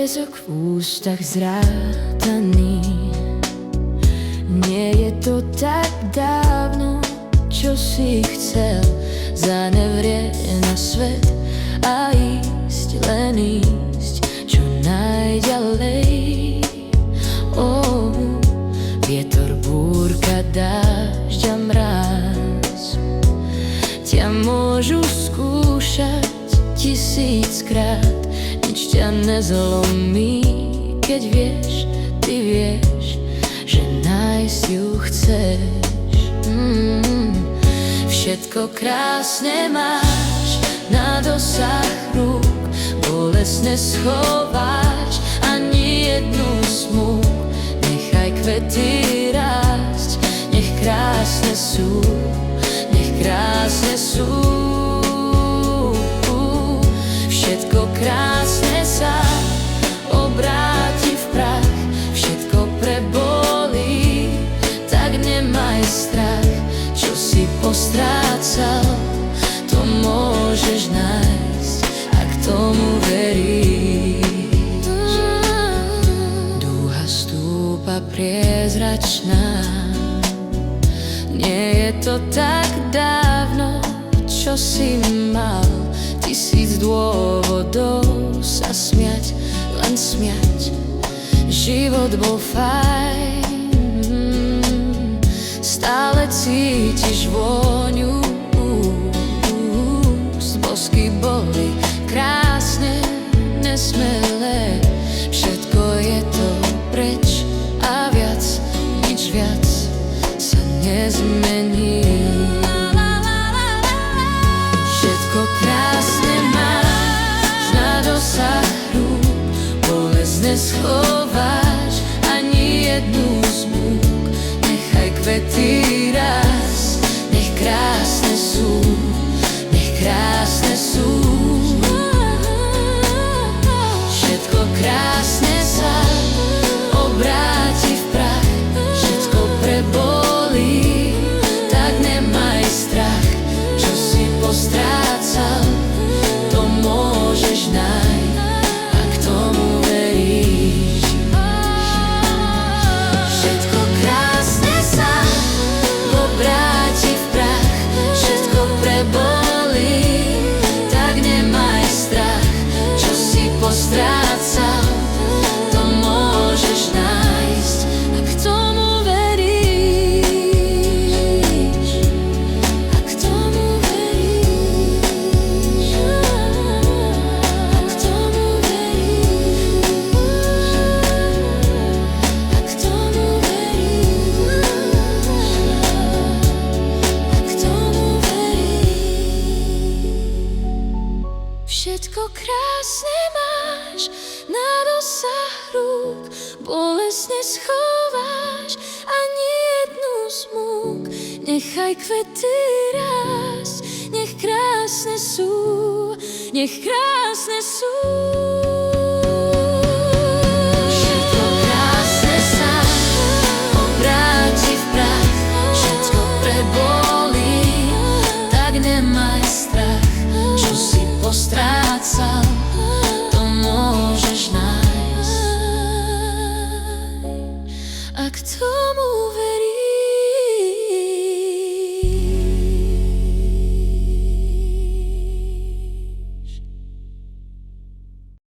piesok v ústach zrátaný. Nie je to tak dávno, čo si chcel zanevrieť na svet a ísť, len ísť čo najďalej. Vietor, búrka, dážď a mráz ťa môžu skúšať 1000-krát, nič ťa nezlomí, keď vieš, ty vieš, že nájsť ju chceš. Všetko krásne máš na dosah rúk, bolestne schováš ani jednu smúk. Nechaj kvety rásť, nech krásne sú, nech krásne sú. Všetko krásne sa obráti v prach, všetko prebolí, tak nemaj strach. Čo si postrácal, to môžeš nájsť, ak tomu veríš. Dúha stúpa priezračná, nie je to tak dávno, čo si mal 1000 dôvodov sa smiať, len smiať. Život bol fajn, stále cítiš vôňu úst. Bosky boli krásne, nesmelé, všetko je to preč a viac, nič viac sa nezmení. Všetko krásne máš na dosah rúk, bolestne schováš ani jednu smúk. Nechaj kvety rásť, nech krásne sú, nech krásne sú. Všetko krásne sa obráti v prach, všetko prebolí, tak nemaj strach. Čo si postrácal, to môžeš nájsť, ak tomu veríš. Všetko krásne sa obráti v prach, všetko prebolí, tak nemaj strach. Čo si postrácal, to môžeš nájsť, ak tomu veríš. Ak tomu veríš. Ak tomu veríš. Ak tomu veríš. Ak tomu veríš. Všetko krásne máš na dosah rúk, bolestne schováš ani jednu smúk. Nechaj kvety rásť, nech krásne sú, nech krásne sú. Všetko krásne sa obráti v prach, všetko prebolí, tak nemaj strach. Čo si postrácal, to môžeš nájsť, ak tomu